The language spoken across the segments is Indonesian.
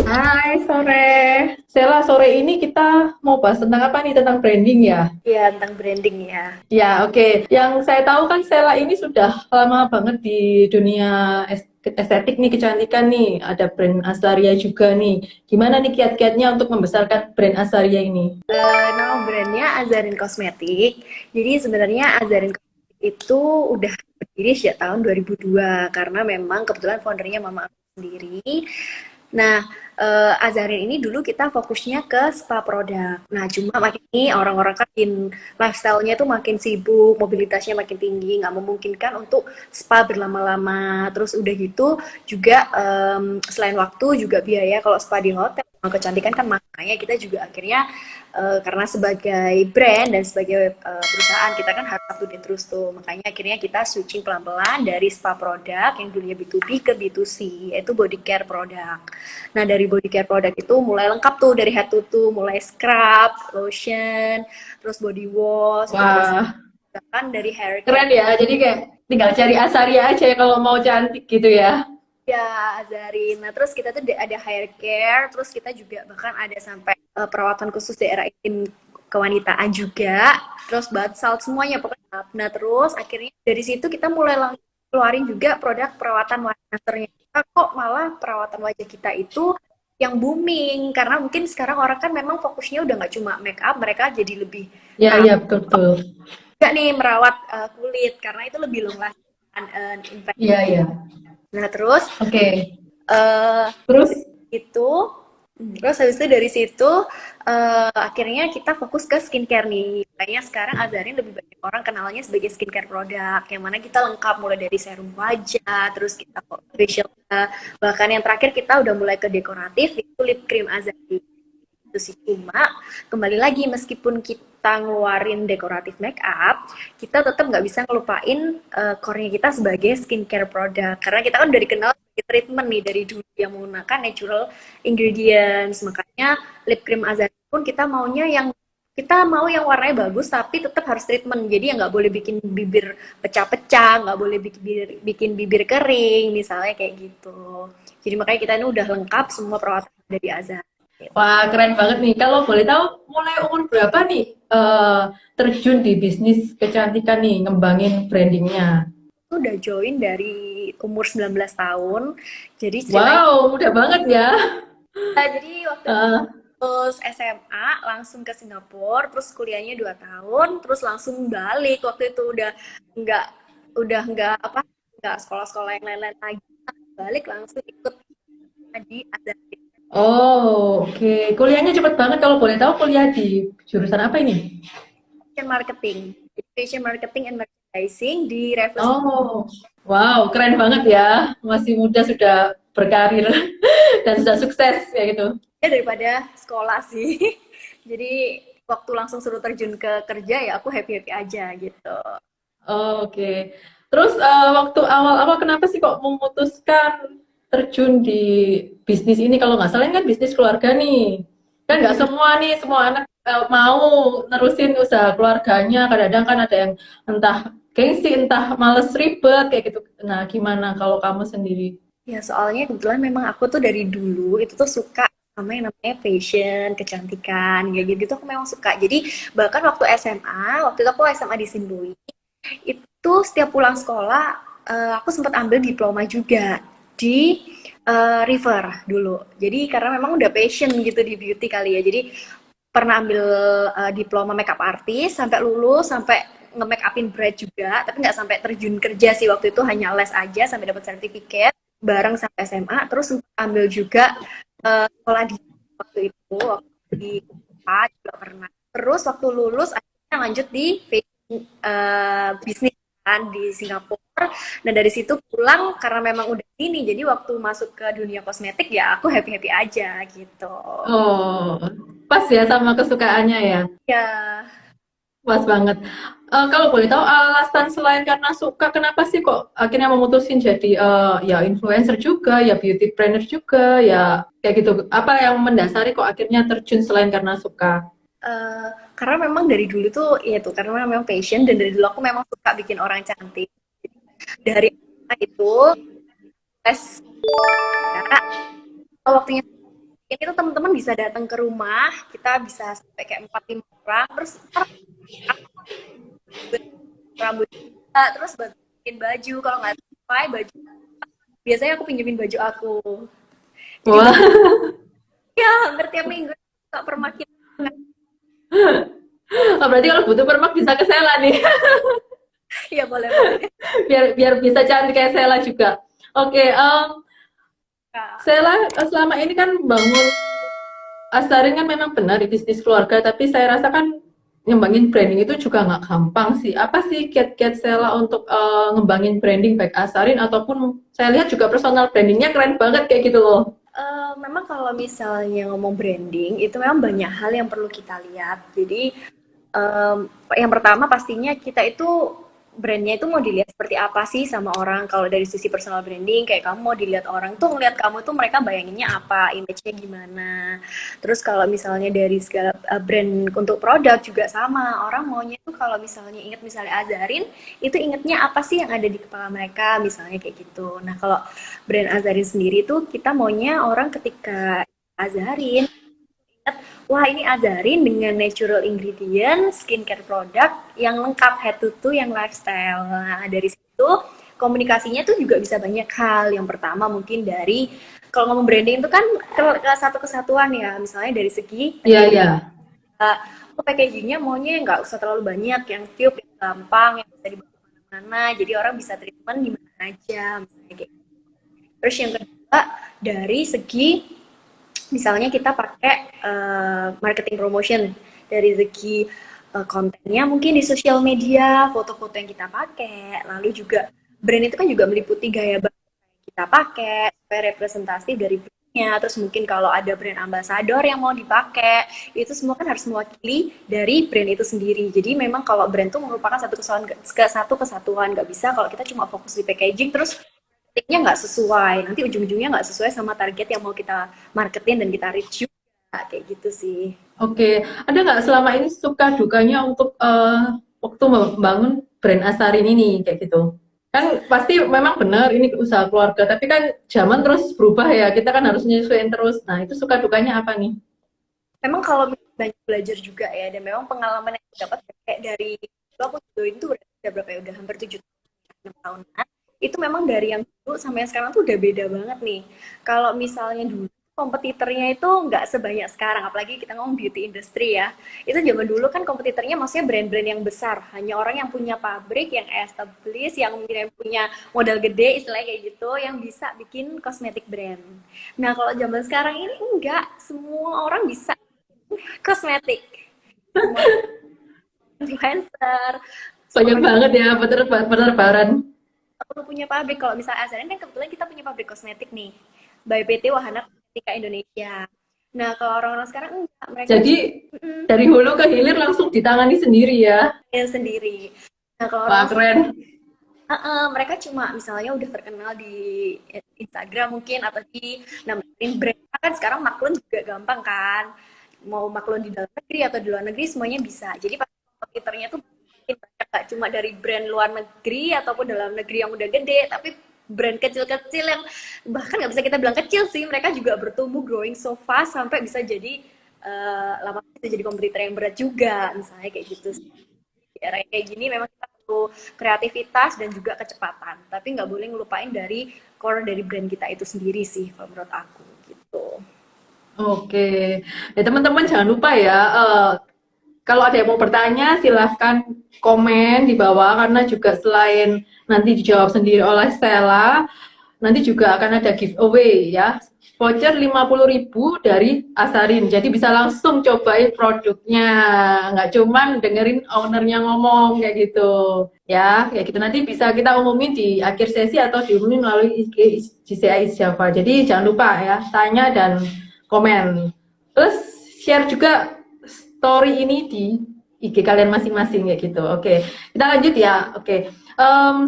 Hai sore, Sela, sore ini kita mau bahas tentang apa nih? Tentang branding ya? Iya, tentang branding ya. Ya, oke. Yang saya tahu kan Sela ini sudah lama banget di dunia estetik nih, kecantikan nih. Ada brand Azaria juga nih. Gimana nih kiat-kiatnya untuk membesarkan brand Azaria ini? Nama brandnya Azarin Cosmetic. Jadi sebenarnya Azarin Cosmetic itu udah berdiri sejak tahun 2002 karena memang kebetulan foundernya mama aku sendiri. Nah, Azarin ini dulu kita fokusnya ke spa produk. Nah, cuma makin ini orang-orang kan makin lifestyle-nya tuh makin sibuk, mobilitasnya makin tinggi, nggak memungkinkan untuk spa berlama-lama. Terus udah gitu juga selain waktu juga biaya kalau spa di hotel kecantikan kan, makanya kita juga akhirnya karena sebagai brand dan sebagai perusahaan kita kan harus up to date terus tuh, makanya akhirnya kita switching pelan-pelan dari spa produk yang dulunya B2B ke B2C, yaitu body care produk. Nah, dari body care produk itu mulai lengkap tuh dari head to toe, mulai scrub, lotion, terus body wash, itu terus Wah, bahkan dari hair keren care. ya. Jadi kayak tinggal cari Azaria aja ya kalau mau cantik gitu ya. Ya, Azarin. Nah, terus kita tuh ada hair care, terus kita juga bahkan ada sampai perawatan khusus daerah intim kewanitaan juga, terus bath salt semuanya pokoknya. Nah, terus akhirnya dari situ kita mulai keluarin juga produk perawatan wajah. Ternyata kok malah perawatan wajah kita itu yang booming karena mungkin sekarang orang kan memang fokusnya udah nggak cuma make up, mereka jadi lebih Ya, iya betul-betul. nggak nih merawat kulit karena itu lebih long lasting impact. Iya, iya. Nah, terus Oke. eh Terus, itu terus habis itu dari situ akhirnya kita fokus ke skincare nih. Kayaknya sekarang Azarin lebih banyak orang kenalnya sebagai skincare produk yang mana kita lengkap mulai dari serum wajah, terus kita facial, bahkan yang terakhir kita udah mulai ke dekoratif itu lip cream Azarin itu sih. Cuma kembali lagi meskipun kita ngeluarin dekoratif make up, kita tetap nggak bisa ngelupain core-nya kita sebagai skincare produk karena kita kan udah dikenal sebagai treatment nih dari dulu yang menggunakan natural ingredients. Makanya lip cream Azari pun kita maunya yang kita mau yang warnanya bagus tapi tetap harus treatment, jadi ya nggak boleh bikin bibir pecah-pecah, nggak boleh bikin bibir kering misalnya kayak gitu. Jadi makanya kita ini udah lengkap semua perawatan dari Azari. wah, keren banget nih. Kalau boleh tahu, mulai umur berapa nih terjun di bisnis kecantikan nih, ngembangin brandingnya? Udah join dari umur 19 tahun. Jadi ceritanya, Wow, mudah banget ya. jadi waktu itu Eh, terus SMA langsung ke Singapura, terus kuliahnya 2 tahun, terus langsung balik. Waktu itu nggak nggak apa nggak sekolah-sekolah yang lain-lain lagi. Balik langsung ikut di Azari oh, oke. Kuliahnya cepet banget. Kalau boleh tahu, kuliah di jurusan apa ini? Fashion Marketing. Fashion Marketing and Merchandising di Raffles. Oh, wow, keren banget ya. Masih muda sudah berkarir dan sudah sukses kayak gitu. Ya daripada sekolah sih. Jadi waktu langsung suruh terjun ke kerja ya aku happy-happy aja gitu. Oh, oke. Terus waktu awal-awal kenapa sih kok memutuskan terjun di bisnis ini? Kalau nggak salah ini kan bisnis keluarga nih. Kan nggak semua nih, semua anak mau nerusin usaha keluarganya. Kadang-kadang kan ada yang entah gengsi, entah males ribet kayak gitu. Nah, gimana kalau kamu sendiri? Ya soalnya kebetulan memang aku tuh dari dulu itu tuh suka sama yang namanya fashion, kecantikan, kayak gitu, aku memang suka. Jadi bahkan waktu SMA, waktu itu aku SMA di Sindui, itu setiap pulang sekolah aku sempat ambil diploma juga di River dulu. Jadi karena memang udah passion gitu di beauty kali ya. Jadi pernah ambil diploma makeup artist sampai lulus, sampai nge-make upin bride juga, tapi nggak sampai terjun kerja sih waktu itu, hanya les aja sampai dapat sertifikat bareng sampai SMA. Terus ambil juga sekolah di waktu itu, waktu di UPA juga pernah. Terus waktu lulus akhirnya lanjut di bisnis kan di Singapura. Nah dari situ pulang karena memang udah ini, jadi waktu masuk ke dunia kosmetik ya aku happy happy aja gitu. Oh, pas ya sama kesukaannya ya. Ya, Pas banget. Kalau boleh tahu alasan selain karena suka, kenapa sih kok akhirnya memutusin jadi ya influencer juga, ya beauty planner juga, ya kayak gitu. Apa yang mendasari kok akhirnya terjun selain karena suka? karena memang dari dulu tuh ya tuh karena memang passion, dan dari dulu aku memang suka bikin orang cantik. Dari itu tes, karena waktunya yang itu teman-teman bisa datang ke rumah, kita bisa sampai kayak 4-5 orang, terus rambut kita, terus bikin baju, kalau nggak sesuai baju, biasanya aku pinjemin baju aku. Jadi Wah, ya hampir tiap minggu tak permakin. berarti kalau butuh permak bisa ke Sela nih. Ya boleh boleh. biar biar bisa cantik kayak Sela juga. Oke, Sela selama ini kan bangun Asarin kan memang benar di bisnis keluarga, tapi saya rasa kan ngembangin branding itu juga nggak gampang sih. Apa sih kiat-kiat Sela untuk ngembangin branding baik Asarin ataupun saya lihat juga personal brandingnya keren banget kayak gitu loh. Memang kalau misalnya ngomong branding itu memang banyak hal yang perlu kita lihat. Jadi yang pertama pastinya kita itu brandnya itu mau dilihat seperti apa sih sama orang. Kalau dari sisi personal branding, kayak kamu mau dilihat orang tuh ngeliat kamu tuh mereka bayanginnya apa, image-nya gimana. Terus kalau misalnya dari segala brand untuk produk juga sama. Orang maunya tuh kalau misalnya inget misalnya Azarin, itu ingetnya apa sih yang ada di kepala mereka, misalnya kayak gitu. Nah kalau brand Azarin sendiri tuh kita maunya orang ketika Azarin, wah ini Azarin dengan natural ingredient, skincare product yang lengkap head to toe yang lifestyle. Nah dari situ komunikasinya tuh juga bisa banyak hal. Yang pertama mungkin dari kalau ngomong branding itu kan ke satu kesatuan ya. Misalnya dari segi Iya, iya. packagingnya maunya nggak usah terlalu banyak, yang tube, yang gampang, yang bisa dibawa kemana-mana. Jadi orang bisa treatment di mana aja, misalnya kayak gitu. Terus yang kedua dari segi misalnya kita pakai marketing promotion dari segi kontennya mungkin di sosial media, foto-foto yang kita pakai, lalu juga brand itu kan juga meliputi gaya baru yang kita pakai, supaya representatif dari brandnya, terus mungkin kalau ada brand ambassador yang mau dipakai, itu semua kan harus mewakili dari brand itu sendiri. Jadi memang kalau brand itu merupakan satu kesatuan, nggak bisa kalau kita cuma fokus di packaging, terus marketingnya nggak sesuai, nanti ujung-ujungnya nggak sesuai sama target yang mau kita marketin dan kita reach juga, kayak gitu sih. Oke, ada nggak selama ini suka dukanya untuk waktu membangun brand Asarin ini kayak gitu? Kan pasti memang benar ini usaha keluarga, tapi kan zaman terus berubah ya, kita kan harus nyesuaiin terus. Nah, itu suka dukanya apa nih? Memang kalau banyak belajar juga ya, dan memang pengalaman yang dapat kayak dari dulu aku join tuh udah berapa ya, udah hampir 7 6 tahunan. Itu memang dari yang dulu sampai yang sekarang tuh udah beda banget nih. Kalau misalnya dulu kompetitornya itu nggak sebanyak sekarang, apalagi kita ngomong beauty industry ya. Itu zaman dulu kan kompetitornya maksudnya brand-brand yang besar, hanya orang yang punya pabrik, yang established, yang punya modal gede, istilahnya kayak gitu, yang bisa bikin kosmetik brand. Nah kalau zaman sekarang ini enggak, semua orang bisa kosmetik, semua influencer, Banyak semua banget ya penerbaran. perlu punya pabrik. Kalau misalnya Azarin kan kebetulan kita punya pabrik kosmetik nih, by PT Wahana Kosmetika Indonesia. Nah kalau orang-orang sekarang enggak, mereka Jadi dari hulu ke hilir langsung ditangani sendiri ya. yang sendiri. Nah kalau Wah, orang keren. mereka cuma misalnya udah terkenal di Instagram mungkin atau di namain brand, kan sekarang maklun juga gampang kan, mau maklun di dalam negeri atau di luar negeri semuanya bisa. Jadi pas kompetitornya tuh banyak, gak cuma dari brand luar negeri ataupun dalam negeri yang udah gede, tapi brand kecil-kecil yang bahkan nggak bisa kita bilang kecil sih, mereka juga bertumbuh growing so fast sampai bisa jadi lama bisa jadi kompetitor yang berat juga, misalnya kayak gitu sih. Di era kayak gini memang kita perlu kreativitas dan juga kecepatan, tapi nggak boleh ngelupain dari core dari brand kita itu sendiri sih kalau menurut aku gitu. Oke. Ya teman-teman jangan lupa ya, kalau ada yang mau bertanya silahkan komen di bawah karena juga selain nanti dijawab sendiri oleh Stella, nanti juga akan ada giveaway ya. Voucher 50.000 dari Asarin. Jadi bisa langsung cobain produknya. Nggak cuman dengerin ownernya ngomong kayak gitu. Ya, kayak gitu. Nanti bisa kita umumin di akhir sesi atau diumumin melalui IG GCI Java. Jadi jangan lupa ya, tanya dan komen. Terus share juga story ini di IG kalian masing-masing kayak gitu. Oke, kita lanjut ya. Oke,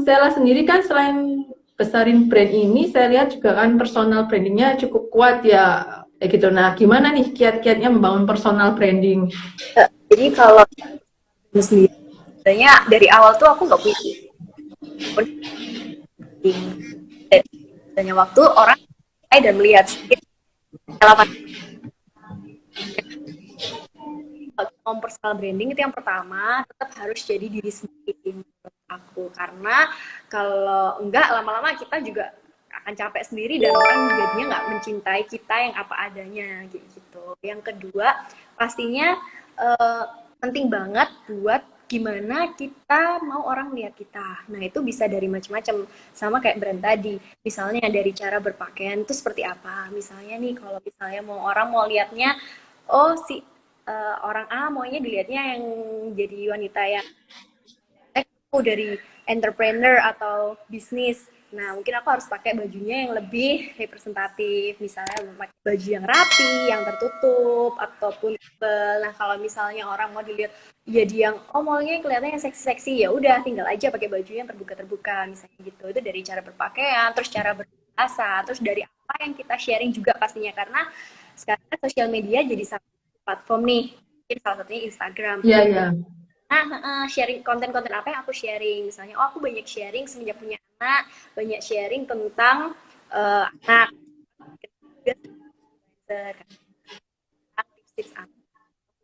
Stella sendiri kan selain besarin brand ini, saya lihat juga kan personal brandingnya cukup kuat ya, kayak gitu. Nah, gimana nih kiat-kiatnya membangun personal branding? Jadi kalau sendiri sebenarnya dari awal tuh aku nggak punya banyak waktu orang dan melihat sedikit personal branding itu yang pertama tetap harus jadi diri sendiri menurut aku, karena kalau enggak lama-lama kita juga akan capek sendiri dan orang jadinya nggak mencintai kita yang apa adanya gitu. Yang kedua pastinya penting banget buat gimana kita mau orang lihat kita. Nah itu bisa dari macam-macam, sama kayak brand tadi. Misalnya dari cara berpakaian itu seperti apa. Misalnya nih kalau misalnya mau orang mau lihatnya, oh si orang A maunya dilihatnya yang jadi wanita yang aku dari entrepreneur atau bisnis. Nah, mungkin aku harus pakai bajunya yang lebih representatif, misalnya pakai baju yang rapi, yang tertutup, ataupun nah kalau misalnya orang mau dilihat jadi yang oh maunya kelihatannya yang seksi-seksi, ya udah tinggal aja pakai baju yang terbuka-terbuka misalnya gitu. Itu dari cara berpakaian, terus cara berbahasa, terus dari apa yang kita sharing juga pastinya, karena sekarang sosial media jadi satu platform nih, mungkin salah satunya Instagram. Iya, iya. Sharing konten-konten apa yang aku sharing, misalnya aku banyak sharing semenjak punya anak, banyak sharing tentang anak, tips-tips anak.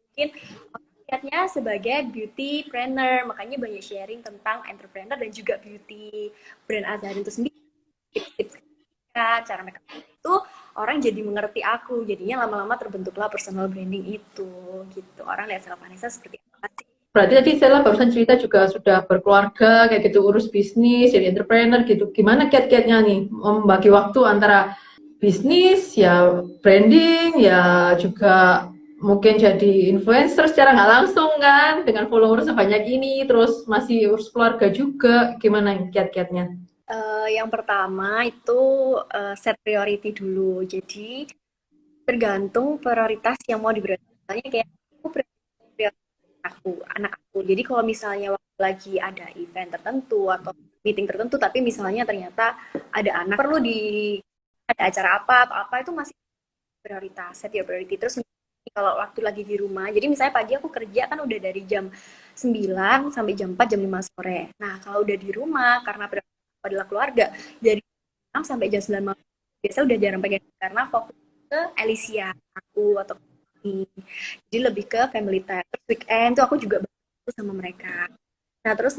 Mungkin orang lihatnya sebagai beauty planner, makanya banyak sharing tentang entrepreneur dan juga beauty. Brand Azharin itu sendiri, tips-tips cara makeup itu orang jadi mengerti aku, jadinya lama-lama terbentuklah personal branding itu gitu. Orang lihat Stella Vanessa seperti apa sih. Berarti tadi Stella barusan cerita juga sudah berkeluarga, kayak gitu, urus bisnis, jadi entrepreneur gitu. Gimana kiat-kiatnya nih membagi waktu antara bisnis, ya branding, ya juga mungkin jadi influencer secara nggak langsung kan, dengan follower sebanyak ini, terus masih urus keluarga juga. Gimana kiat-kiatnya? Yang pertama itu set priority dulu. Jadi tergantung prioritas yang mau diberikan. Misalnya kayak aku prioritas anak aku. Jadi kalau misalnya waktu lagi ada event tertentu atau meeting tertentu, tapi misalnya ternyata ada anak perlu ada acara apa atau apa, itu masih prioritas, set your priority. Terus kalau waktu lagi di rumah, jadi misalnya pagi aku kerja kan udah dari jam 9 sampai jam 4, jam 5 sore. Nah, kalau udah di rumah karena prioritas adalah keluarga, dari 6 sampai jam 9 malam biasa udah jarang pegang karena fokus ke Alicia aku atau ini. Jadi lebih ke family time. Terus weekend tuh aku juga bantu sama mereka. Nah, terus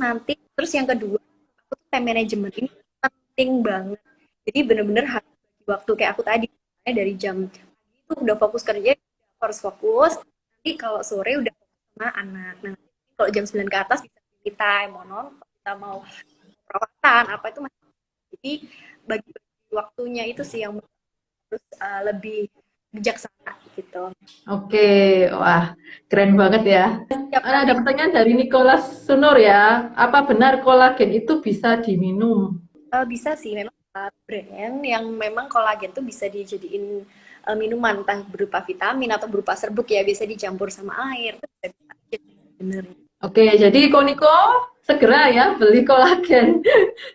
yang kedua, aku tuh time management ini penting banget. Jadi bener-bener harus bagi waktu kayak aku tadi, dari jam pagi itu udah fokus kerja, harus fokus. Nanti kalau sore udah fokus sama anak. Nah, kalau jam 9 ke atas bisa family time, mau nonton, kita mau perawatan, apa itu masih. Jadi bagi waktunya itu sih yang harus lebih bijaksana gitu. Oke, wah keren banget ya. Ada Nanti pertanyaan dari Nicholas Sunur ya. Apa benar kolagen itu bisa diminum? bisa sih, memang brand yang memang kolagen tuh bisa dijadiin minuman, entah berupa vitamin atau berupa serbuk ya, bisa dicampur sama air. Itu bisa bener. Oke, jadi Niko segera ya beli kolagen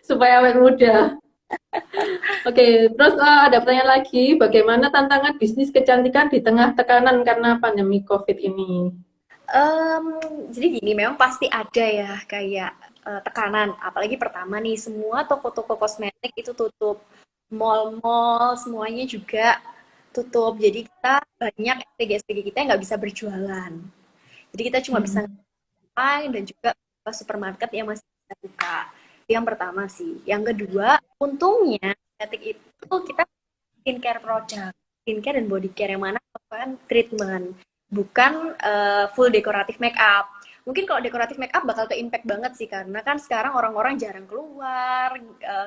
supaya awet muda. Oke, terus ada pertanyaan lagi, bagaimana tantangan bisnis kecantikan di tengah tekanan karena pandemi COVID ini? Jadi gini, memang pasti ada ya kayak tekanan, apalagi pertama nih semua toko-toko kosmetik itu tutup, mall-mall semuanya juga tutup, jadi kita banyak SPG-SPG kita yang nggak bisa berjualan, jadi kita cuma bisa online dan juga supermarket yang masih bisa buka. Yang pertama sih. Yang kedua, untungnya kosmetik itu kita skincare product, skincare dan body care yang mana merupakan treatment, bukan full dekoratif make up. Mungkin kalau dekoratif make up bakal ke impact banget sih, karena kan sekarang orang-orang jarang keluar,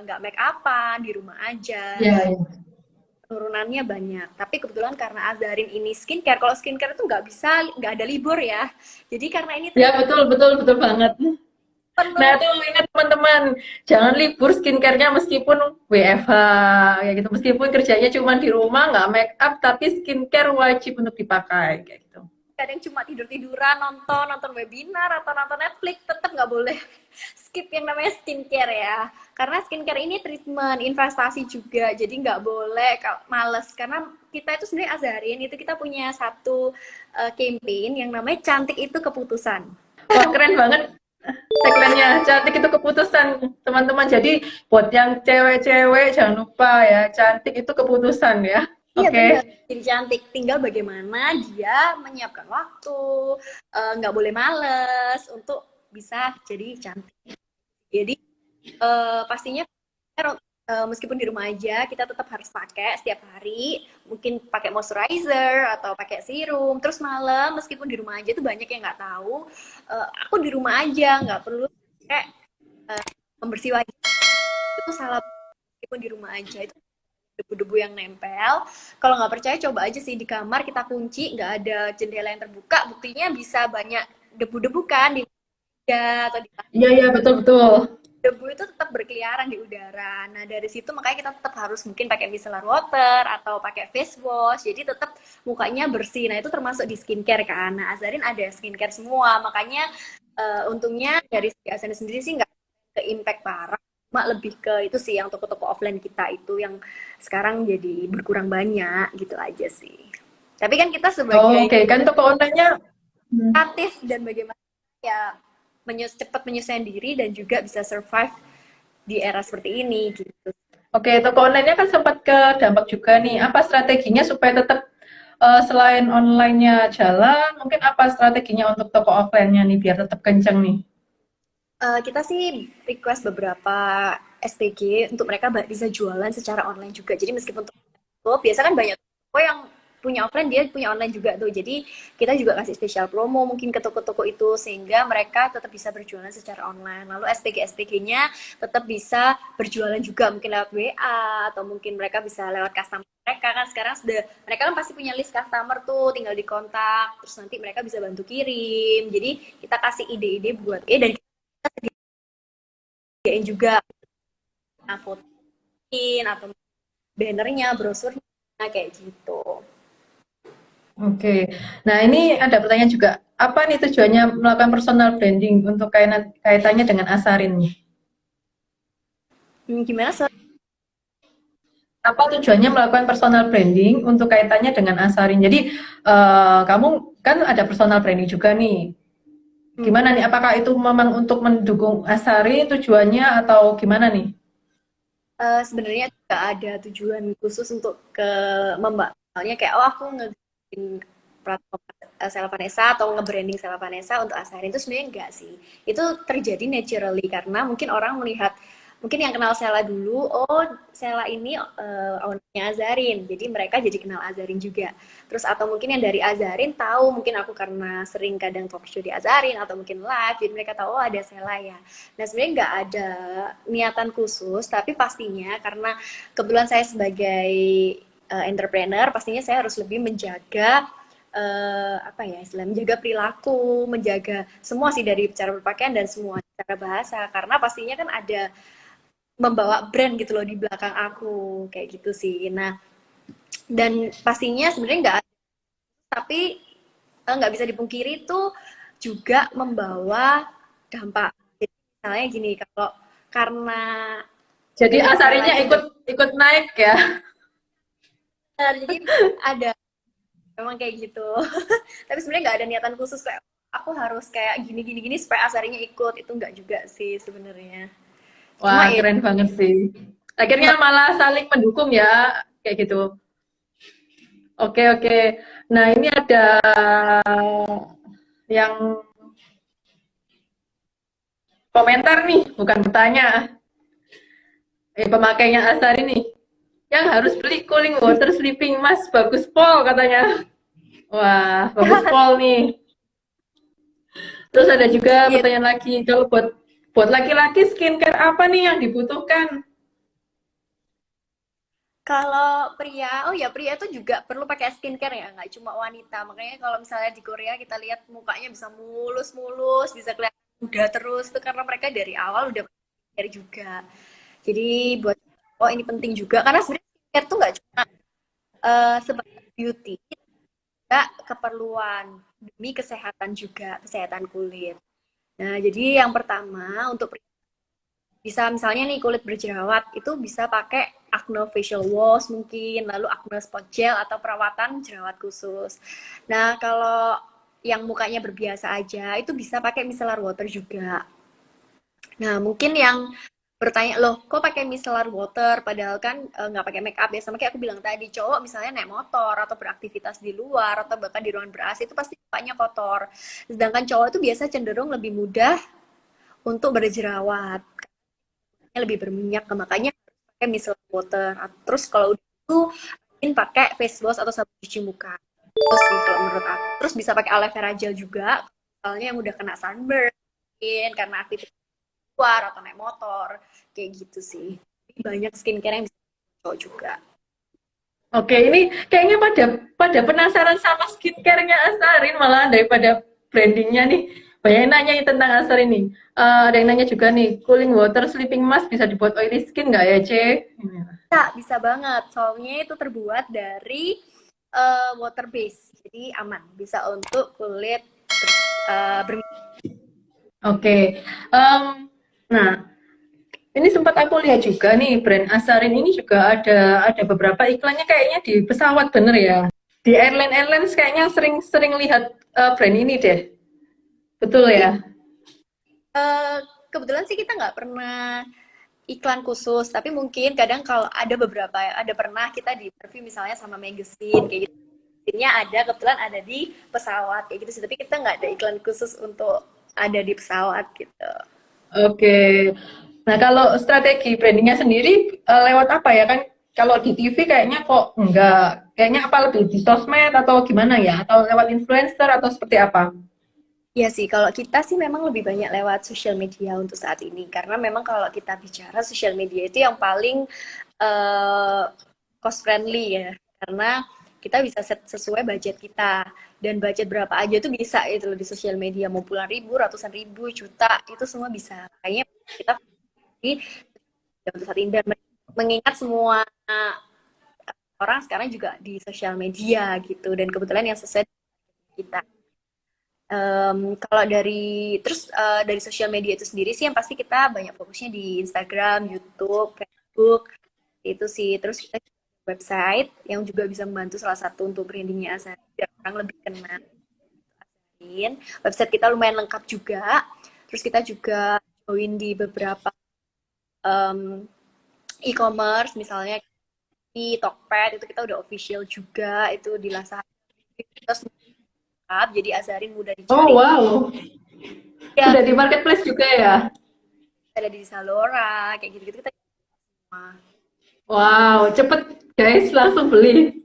nggak make upan, di rumah aja. Ya, ya. Turunannya banyak. Tapi kebetulan karena Azharin ini skincare, kalau skincare itu nggak ada libur ya. Jadi karena ini Ya, betul banget. Nah, itu ingat teman-teman, jangan libur skincare-nya meskipun WFH, ya gitu. Meskipun kerjanya cuma di rumah, nggak make up, tapi skincare wajib untuk dipakai, kayak gitu. kadang cuma tidur-tiduran, nonton webinar atau nonton Netflix, tetap nggak boleh skip yang namanya skincare ya. Karena skincare ini treatment, investasi juga, jadi nggak boleh males. Karena kita itu sebenarnya Azharin, itu kita punya satu campaign yang namanya cantik itu keputusan. Wah, keren banget tagline-nya, cantik itu keputusan, teman-teman. Jadi buat yang cewek-cewek jangan lupa ya, cantik itu keputusan ya. Iya bener, Oke. jadi cantik. Tinggal bagaimana dia menyiapkan waktu, nggak boleh males untuk bisa jadi cantik. Jadi pastinya meskipun di rumah aja kita tetap harus pakai setiap hari, mungkin pakai moisturizer atau pakai serum. Terus malam meskipun di rumah aja tuh banyak yang nggak tahu, aku di rumah aja nggak perlu kayak pembersih wajah, itu salah. Meskipun di rumah aja itu debu-debu yang nempel. Kalau nggak percaya coba aja sih di kamar kita kunci, nggak ada jendela yang terbuka, buktinya bisa banyak debu-debu kan di meja atau di Iya, iya, betul-betul. debu itu tetap berkeliaran di udara. Nah, dari situ makanya kita tetap harus mungkin pakai micellar water atau pakai face wash. Jadi tetap mukanya bersih. Nah, itu termasuk di skincare kan. Nah, Azarin ada skincare semua. Makanya untungnya dari si Azarin sendiri sih nggak ke impact parah. Cuma lebih ke itu sih yang toko-toko offline kita itu yang sekarang jadi berkurang banyak gitu aja sih. Tapi kan kita sebagai Oke, kan toko online-nya. Hmm. kreatif dan bagaimana ya cepat menyesuaikan diri dan juga bisa survive di era seperti ini gitu. Oke, toko online-nya kan sempat ke dampak juga nih. Apa strateginya supaya tetap selain online-nya jalan, mungkin apa strateginya untuk toko offline-nya nih biar tetap kenceng nih? Kita sih request beberapa SPG untuk mereka bisa jualan secara online juga. Jadi meskipun toko biasa kan banyak toko yang punya offline dia punya online juga tuh. Jadi kita juga kasih spesial promo mungkin ke toko-toko itu sehingga mereka tetap bisa berjualan secara online. Lalu SPG-SPG-nya tetap bisa berjualan juga mungkin lewat WA atau mungkin mereka bisa lewat customer mereka kan sekarang sudah mereka kan pasti punya list customer tuh tinggal dikontak terus nanti mereka bisa bantu kirim. Jadi kita kasih ide-ide buat dan sediain juga fotoin atau bannernya, brosurnya kayak gitu. Oke. Nah, ini ada pertanyaan juga. Apa nih tujuannya melakukan personal branding untuk kaitannya dengan Asarin nih? Gimana so? Apa tujuannya melakukan personal branding untuk kaitannya dengan Asarin? Jadi, kamu kan ada personal branding juga nih. Gimana nih? Apakah itu memang untuk mendukung Asarin tujuannya atau gimana nih? Sebenarnya tidak ada tujuan khusus untuk ke misalnya kayak oh aku ngebikin platform Sela Vanessa atau nge-branding Sela Vanessa untuk Asarin itu sebenarnya enggak sih. Itu terjadi naturally karena mungkin orang melihat mungkin yang kenal Sela dulu, oh Sela ini ownernya Azarin, jadi mereka jadi kenal Azarin juga. Terus atau mungkin yang dari Azarin tahu, mungkin aku karena sering kadang talk show di Azarin atau mungkin live, jadi mereka tahu oh ada Sela ya. Nah sebenarnya nggak ada niatan khusus, tapi pastinya karena kebetulan saya sebagai entrepreneur, pastinya saya harus lebih menjaga apa ya istilahnya menjaga perilaku, menjaga semua sih dari cara berpakaian dan semua cara bahasa karena pastinya kan ada membawa brand gitu loh di belakang aku kayak gitu sih. Nah dan pastinya sebenarnya nggak tapi nggak bisa dipungkiri itu juga membawa dampak. Jadi misalnya gini kalau karena Jadi punya Sela Asarinya itu ikut ikut naik ya? benar, jadi ada memang kayak gitu. Tapi sebenarnya nggak ada niatan khusus kayak aku harus kayak gini gini gini supaya Asarinya ikut itu nggak juga sih sebenarnya. Wah, Cuma ya keren banget sih. Akhirnya malah saling mendukung ya, kayak gitu. Oke, oke. Nah, ini ada yang komentar nih, bukan bertanya. Pemakainya Asari nih. Yang harus beli cooling water sleeping mask bagus pol katanya. Wah, bagus pol nih. Terus ada juga iya pertanyaan lagi, kalau buat buat laki-laki skincare apa nih yang dibutuhkan? kalau pria, oh ya pria itu juga perlu pakai skincare ya, nggak cuma wanita. Makanya kalau misalnya di Korea kita lihat mukanya bisa mulus-mulus, bisa kelihatan muda terus, itu karena mereka dari awal udah pakai skincare juga. Jadi buat oh ini penting juga karena sebenarnya skincare tuh nggak cuma sebatas beauty, juga keperluan demi kesehatan juga, kesehatan kulit. Nah, jadi yang pertama untuk bisa misalnya nih kulit berjerawat itu bisa pakai acne facial wash mungkin lalu acne spot gel atau perawatan jerawat khusus. Nah kalau yang mukanya berbiasa aja itu bisa pakai micellar water juga. Nah mungkin yang bertanya, loh kok pakai micellar water padahal kan nggak pakai make up ya. Sama kayak aku bilang tadi, cowok misalnya naik motor atau beraktivitas di luar atau bahkan di ruangan ber AC itu pasti mukanya kotor, sedangkan cowok itu biasa cenderung lebih mudah untuk berjerawat, lebih berminyak, makanya pakai micellar water. Terus kalau udah itu mungkin pakai face wash atau sabun cuci muka, itu sih kalau menurut aku. Terus bisa pakai aloe vera gel juga misalnya yang udah kena sunburn karena aktivitas luar atau naik motor, kayak gitu sih. Banyak skincare yang bisa cowok juga. Oke, ini kayaknya pada pada penasaran sama skincare-nya Asarin malah daripada brandingnya nih. Banyak yang nanya tentang Asarin nih. Ada yang nanya juga nih, cooling water sleeping mask bisa dibuat oily skin nggak ya, C? Bisa banget. Soalnya itu terbuat dari water base, jadi aman, bisa untuk kulit berminyak. Oke. Nah, ini sempat aku lihat juga nih, brand Asarin ini juga ada beberapa iklannya kayaknya di pesawat, bener ya? Di airline kayaknya sering-sering lihat brand ini deh. Betul Iya, ya? kebetulan sih kita nggak pernah iklan khusus, tapi mungkin kadang kalau ada beberapa, ada pernah kita di interview misalnya sama magazine kayak gitu. Magazine-nya ada, kebetulan ada di pesawat kayak gitu sih, tapi kita nggak ada iklan khusus untuk ada di pesawat gitu. Oke. Nah, kalau strategi brandingnya sendiri lewat apa ya kan? Kalau di TV kayaknya kok enggak. Kayaknya apa lebih di sosmed atau gimana ya? Atau lewat influencer atau seperti apa? Iya sih, kalau kita sih memang lebih banyak lewat sosial media untuk saat ini. Karena memang kalau kita bicara sosial media itu yang paling uh, cost friendly ya. Karena kita bisa set sesuai budget kita. Dan budget berapa aja tuh bisa itu loh di sosial media. Mau puluhan ribu, ratusan ribu, juta, itu semua bisa. Kayaknya kita di untuk saat ini. Dan mengingat semua orang sekarang juga di sosial media gitu. Dan kebetulan yang sesuai dengan kita. Kalau dari sosial media itu sendiri sih yang pasti kita banyak fokusnya di Instagram, YouTube, Facebook itu sih. Terus kita website yang juga bisa membantu salah satu untuk brandingnya Asarin biar orang lebih kenal Asarin. Website kita lumayan lengkap juga. Terus kita juga join di beberapa um, e-commerce misalnya di Tokped itu kita udah official juga itu di Lazada. Kita semua lengkap, jadi Asarin mudah Oh, dicari. wow. Ya, Udah di marketplace juga ya? ada di Zalora kayak gitu-gitu kita semua. Wow, cepet guys, langsung beli.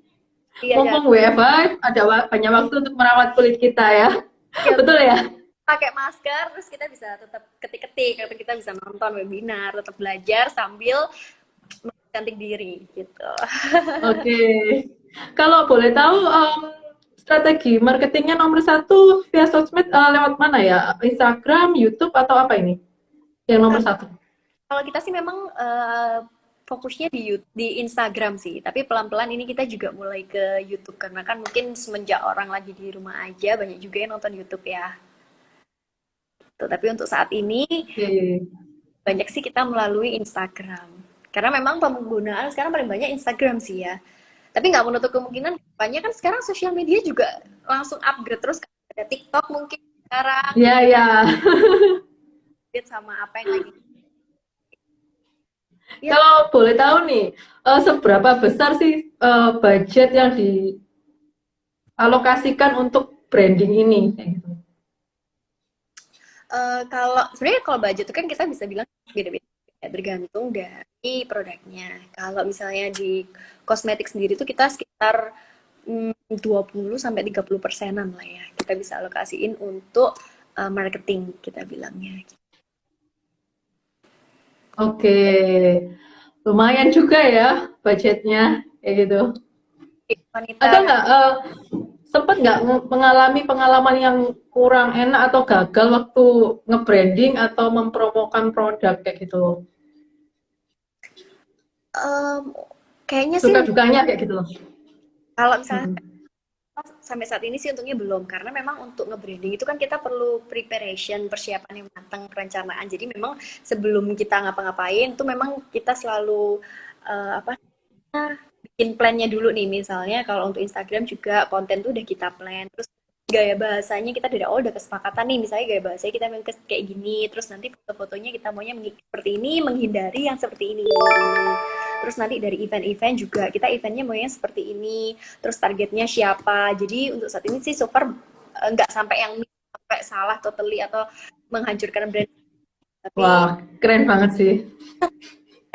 Iya ya, Mumpung WFH, ada banyak waktu untuk merawat kulit kita ya. ya Betul ya? pakai masker terus kita bisa tetap ketik-ketik atau kita bisa nonton webinar tetap belajar sambil cantik diri gitu. Oke. Kalau boleh tahu, strategi marketingnya nomor satu via sosmed lewat mana ya? Instagram, YouTube, atau apa ini? Yang nomor satu. Kalau kita sih memang fokusnya di Instagram sih, tapi pelan-pelan ini kita juga mulai ke YouTube karena kan mungkin semenjak orang lagi di rumah aja banyak juga yang nonton YouTube ya. Tuh, tapi untuk saat ini Oke. banyak sih kita melalui Instagram. Karena memang penggunaan sekarang paling banyak Instagram sih ya. Tapi nggak menutup kemungkinan banyak kan sekarang sosial media juga langsung upgrade terus ada TikTok mungkin sekarang Ya, ya. update sama apa yang lagi. Ya, Kalau boleh tahu nih, seberapa besar sih budget yang dialokasikan untuk branding ini? Kayak gitu. kalau sebenarnya kalau budget itu kan kita bisa bilang beda-beda tergantung dari produknya. Kalau misalnya di kosmetik sendiri itu kita sekitar 20 sampai 30%-an lah ya. Kita bisa alokasiin untuk marketing kita bilangnya. Oke, lumayan juga ya budgetnya, kayak gitu. Wanita Ada kan. nggak sempet nggak mengalami pengalaman yang kurang enak atau gagal waktu nge-branding atau mempromokan produk kayak gitu? em, kayaknya sih Suka dukanya kayak gitu loh. kalau misalnya Hmm. sampai saat ini sih untungnya belum karena memang untuk nge-branding itu kan kita perlu preparation, persiapan yang matang, perencanaan. Jadi memang sebelum kita ngapa-ngapain tuh memang kita selalu apa bikin plannya dulu nih misalnya kalau untuk Instagram juga konten tuh udah kita plan terus gaya bahasanya kita dari awal udah kesepakatan nih, misalnya gaya bahasanya kita memang kayak gini, terus nanti foto-fotonya kita maunya seperti ini, menghindari yang seperti ini. Terus nanti dari event-event juga kita eventnya maunya seperti ini, terus targetnya siapa. Jadi untuk saat ini sih so far nggak sampai yang sampai salah totally atau menghancurkan brand, tapi Wah, keren banget sih.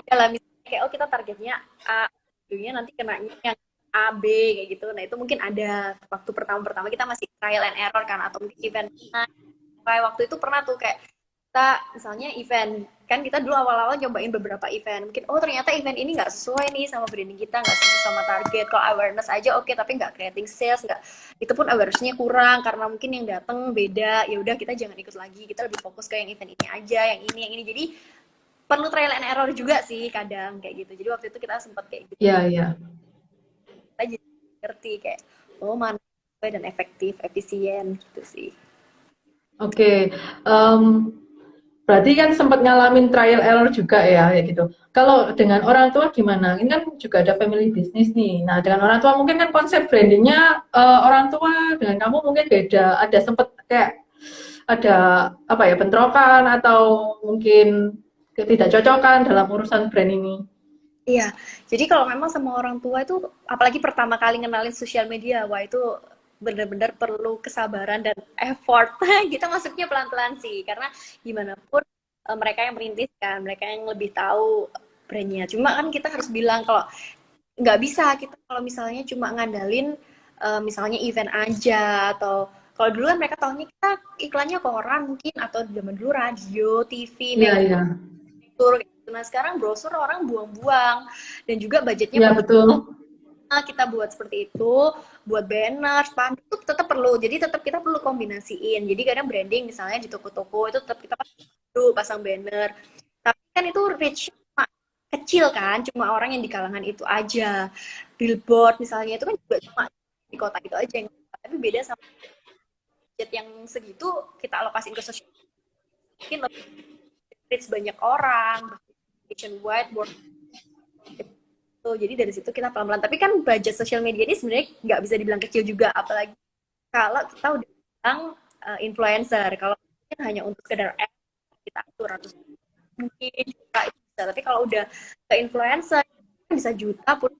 adalah misalnya kayak oh kita targetnya A, ujungnya nanti kenanya yang A, B kayak gitu. Nah itu mungkin ada waktu pertama-pertama kita masih trial and error kan, atau mungkin event. Nah, kayak waktu itu pernah tuh kayak kita misalnya event kan kita dulu awal-awal nyobain beberapa event, mungkin oh ternyata event ini nggak sesuai nih sama branding kita, nggak sesuai sama target. Kalau awareness aja oke, tapi nggak creating sales, nggak, itu pun awarenessnya kurang karena mungkin yang datang beda. Ya udah kita jangan ikut lagi, kita lebih fokus ke yang event ini aja, yang ini. Jadi perlu trial and error juga sih kadang kayak gitu. Jadi waktu itu kita sempat kayak gitu, Iya, iya. kita jadi ngerti kayak oh mana sesuai dan efektif, efisien gitu sih. Oke. Em, Berarti kan sempat ngalamin trial error juga ya, kayak gitu. Kalau dengan orang tua gimana? Ini kan juga ada family business nih. Nah, dengan orang tua mungkin kan konsep brandingnya orang tua dengan kamu mungkin beda. Ada sempat kayak ada apa ya bentrokan atau mungkin ketidakcocokan dalam urusan brand ini. Iya, jadi kalau memang sama orang tua itu, apalagi pertama kali ngenalin sosial media, wah itu benar-benar perlu kesabaran dan effort. Kita masuknya pelan-pelan sih, karena gimana pun mereka yang merintis kan, mereka yang lebih tahu brandnya. Cuma kan kita harus bilang kalau nggak bisa kita kalau misalnya cuma ngandalin misalnya event aja, atau kalau dulu kan mereka tahunya kita iklannya koran mungkin, atau zaman dulu radio, TV, Iya, iya. brosur gitu. Nah sekarang brosur orang buang-buang dan juga budgetnya Iya, perlu betul. kita buat seperti itu, buat banner, spanduk itu tetap perlu. Jadi tetap kita perlu kombinasiin. Jadi kadang branding misalnya di toko-toko itu tetap kita pasang banner. Tapi kan itu reach cuma kecil kan, cuma orang yang di kalangan itu aja. Billboard misalnya itu kan juga cuma di kota itu aja yang, tapi beda sama budget yang segitu kita alokasiin ke sosial, mungkin lebih reach banyak orang, nationwide, world. Jadi dari situ kita pelan-pelan. Tapi kan budget sosial media ini sebenarnya nggak bisa dibilang kecil juga, apalagi kalau kita udah bilang influencer. Kalau mungkin hanya untuk sekedar ads, kita atur ratus mungkin juta itu bisa. Tapi kalau udah ke influencer bisa juta pun,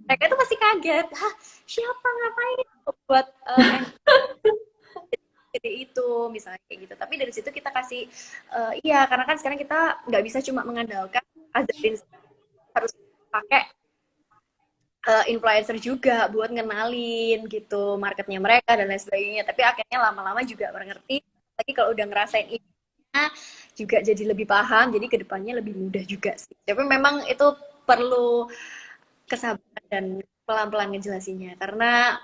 mereka itu pasti kaget. Hah, siapa ngapain buat gede itu misalnya kayak gitu. Tapi dari situ kita kasih iya, karena kan sekarang kita nggak bisa cuma mengandalkan Azarin, harus pakai influencer juga buat ngenalin gitu marketnya mereka dan lain sebagainya. Tapi akhirnya lama-lama juga mengerti. Lagi kalau udah ngerasain ini juga jadi lebih paham. Jadi kedepannya lebih mudah juga sih. Tapi memang itu perlu kesabaran dan pelan-pelan ngejelasinnya. Karena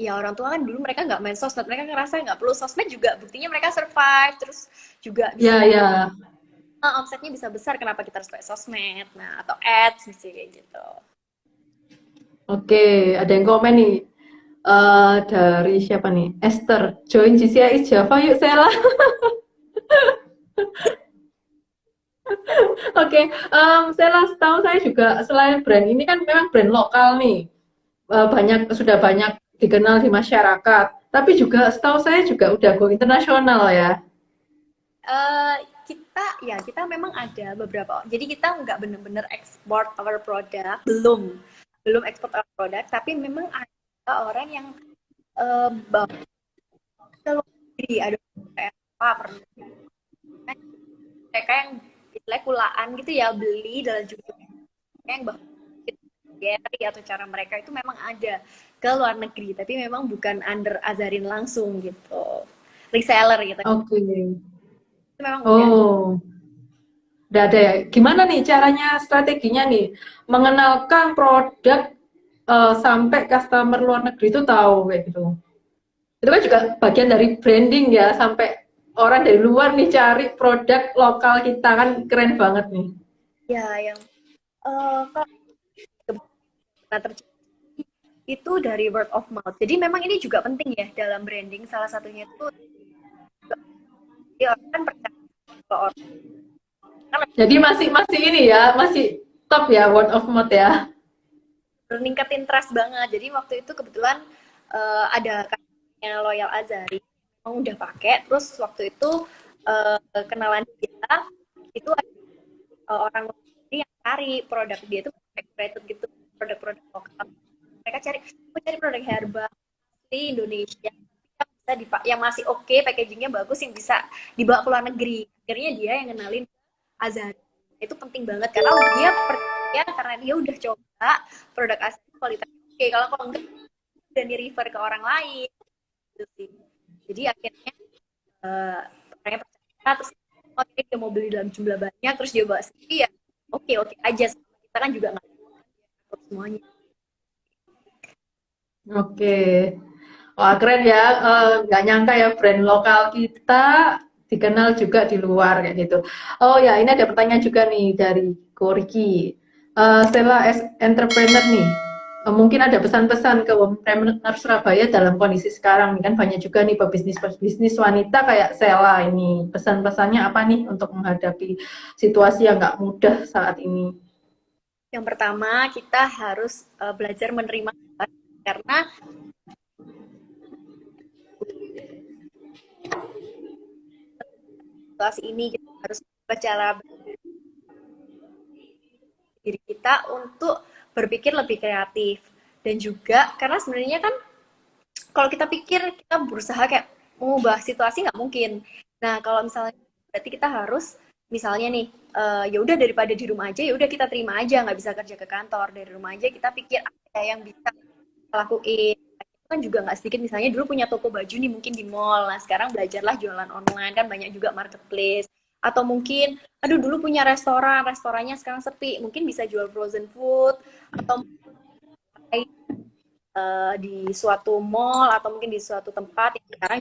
ya orang tua kan dulu mereka nggak main sosmed, mereka ngerasa nggak perlu sosmed juga. Buktinya mereka survive, terus juga bisa Iya, iya. omsetnya bisa besar. Kenapa kita harus pakai sosmed? Nah atau ads misalnya kayak gitu. Oke, ada yang komen nih. Dari siapa nih? Esther, join GCI Java yuk Sela. Oke, Sela, setahu saya juga selain brand ini kan memang brand lokal nih. Banyak sudah banyak dikenal di masyarakat. Tapi juga setahu saya juga udah go internasional ya. Eh, kita memang ada beberapa, jadi kita nggak benar-benar export our product, belum belum export our product, tapi memang ada orang yang bawa ke luar negeri, ada apa pernah mereka yang istilahnya kulaan gitu ya, beli dalam jumlah yang bawa Gary atau cara mereka itu memang ada ke luar negeri, tapi memang bukan under Azarin langsung gitu, reseller gitu. Oke. Itu memang udah. Oh, udah ada ya. Gimana nih caranya, strateginya nih, mengenalkan produk sampai customer luar negeri itu tahu kayak gitu. Itu kan juga bagian dari branding ya, sampai orang dari luar nih cari produk lokal kita kan keren banget nih. Ya yang kalau terjadi itu dari word of mouth. Jadi memang ini juga penting ya dalam branding. Salah satunya itu orang kan percaya ke orang. Jadi masih masih ini ya, masih top ya word of mouth ya. Meningkatin trust banget. Jadi waktu itu kebetulan ada yang loyal Azari emang udah pakai, terus waktu itu kenalan dia itu orang luar negeri yang cari produk dia itu rated gitu, produk-produk lokal. Mereka cari, aku cari produk herbal di Indonesia yang bisa yang masih oke, packagingnya bagus, yang bisa dibawa ke luar negeri. Akhirnya dia yang kenalin Azari. Itu penting banget karena dia percaya, karena dia udah coba produk asli kualitasnya oke. Kalau enggak, dan di refer ke orang lain gitu sih. Jadi akhirnya orangnya percaya, terus oke dia mau beli dalam jumlah banyak, terus dia bawa sendiri, ya oke aja. Kita kan juga nggak tahu semuanya. Oke. Wah, keren ya. Nggak nyangka ya brand lokal kita dikenal juga di luar kayak gitu. Oh ya, ini ada pertanyaan juga nih dari Koriki. Stella as entrepreneur nih, mungkin ada pesan-pesan ke entrepreneur Surabaya dalam kondisi sekarang nih, kan banyak juga nih pebisnis wanita kayak Stella ini. Pesan-pesannya apa nih untuk menghadapi situasi yang nggak mudah saat ini? Yang pertama, kita harus belajar menerima, karena situasi ini kita harus bicara diri kita untuk berpikir lebih kreatif. Dan juga karena sebenarnya kan kalau kita pikir kita berusaha kayak mengubah situasi, nggak mungkin. Nah, kalau misalnya berarti kita harus misalnya nih, ya udah daripada di rumah aja, ya udah kita terima aja, nggak bisa kerja ke kantor, dari rumah aja kita pikir apa yang bisa kita lakuin. Itu kan juga nggak sedikit, misalnya dulu punya toko baju nih mungkin di mall, nah sekarang belajarlah jualan online, kan banyak juga marketplace. Atau mungkin, aduh dulu punya restorannya sekarang sepi, mungkin bisa jual frozen food, atau di suatu mall, atau mungkin di suatu tempat yang sekarang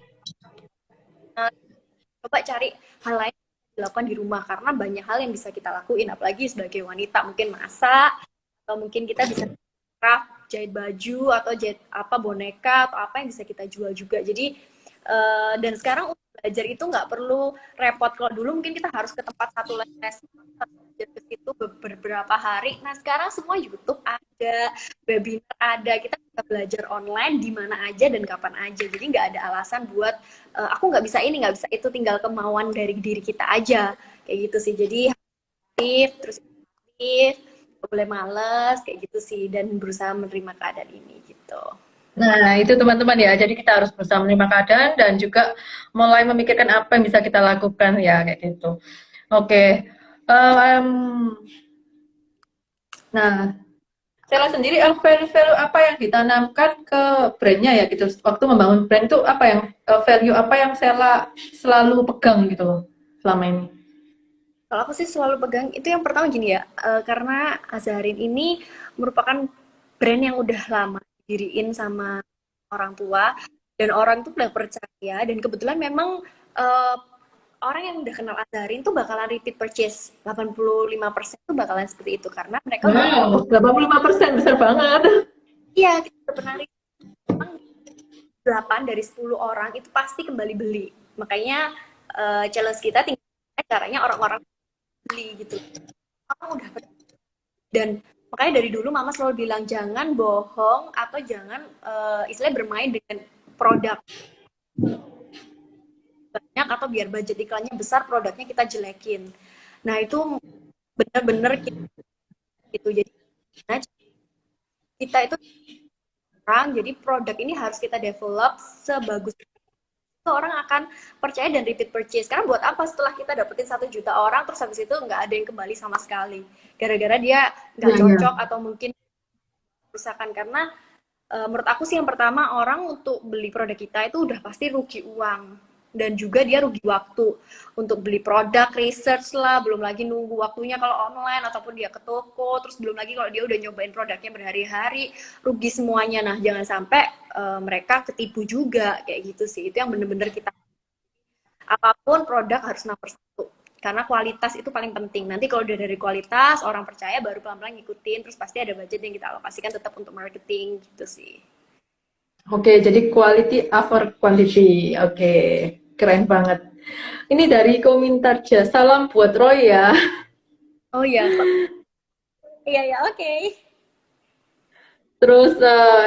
coba cari hal lain yang dilakukan di rumah, karena banyak hal yang bisa kita lakuin, apalagi sebagai wanita, mungkin masak, atau mungkin kita bisa craft, jahit baju, atau jahit apa, boneka, atau apa yang bisa kita jual juga. Jadi dan sekarang untuk belajar itu nggak perlu repot. Kalau dulu mungkin kita harus ke tempat satu les, belajar ke situ beberapa hari. Nah sekarang semua YouTube ada, webinar ada, kita bisa belajar online di mana aja dan kapan aja. Jadi nggak ada alasan buat aku nggak bisa ini, nggak bisa itu, tinggal kemauan dari diri kita aja, kayak gitu sih. Jadi aktif, terus aktif, boleh males, kayak gitu sih, dan berusaha menerima keadaan ini gitu. Nah, itu teman-teman ya. Jadi kita harus berusaha menerima keadaan dan juga mulai memikirkan apa yang bisa kita lakukan ya kayak gitu. Oke. Em, nah, Sela sendiri value-value apa yang ditanamkan ke brandnya ya gitu. Waktu membangun brand itu apa yang value apa yang Sela selalu pegang gitu loh selama ini. Kalau aku sih selalu pegang itu, yang pertama gini ya, karena Azarin ini merupakan brand yang udah lama didiriin sama orang tua, dan orang tuh udah percaya, dan kebetulan memang uh, orang yang udah kenal Azarin tuh bakalan repeat purchase, 85% tuh bakalan seperti itu, karena mereka udah, Wow, 85% besar banget. iya kita udah pernah repeat, 8 dari 10 orang itu pasti kembali beli. Makanya challenge kita tinggal caranya orang-orang beli gitu. Aku udah, dan makanya dari dulu mama selalu bilang jangan bohong atau jangan istilahnya bermain dengan produk banyak, atau biar budget iklannya besar produknya kita jelekin. Nah itu bener-bener gitu. Jadi nah, kita itu orang, jadi produk ini harus kita develop sebagus itu, orang akan percaya dan repeat purchase. Karena buat apa setelah kita dapetin 1 juta orang, terus habis itu nggak ada yang kembali sama sekali, gara-gara dia nggak cocok atau mungkin kerusakan. Karena menurut aku sih yang pertama, orang untuk beli produk kita itu udah pasti rugi uang, dan juga dia rugi waktu untuk beli produk, research lah, belum lagi nunggu waktunya kalau online, ataupun dia ke toko, terus belum lagi kalau dia udah nyobain produknya berhari-hari, rugi semuanya. Nah jangan sampai mereka ketipu juga, kayak gitu sih. Itu yang bener-bener kita, apapun produk harus nomor 1, karena kualitas itu paling penting. Nanti kalau udah dari kualitas, orang percaya, baru pelan-pelan ngikutin, terus pasti ada budget yang kita alokasikan tetap untuk marketing gitu sih. Oke, jadi quality over quantity. Oke, keren banget. Ini dari Komintarja. Salam buat Roy ya. Oh iya, iya ya, oke. Terus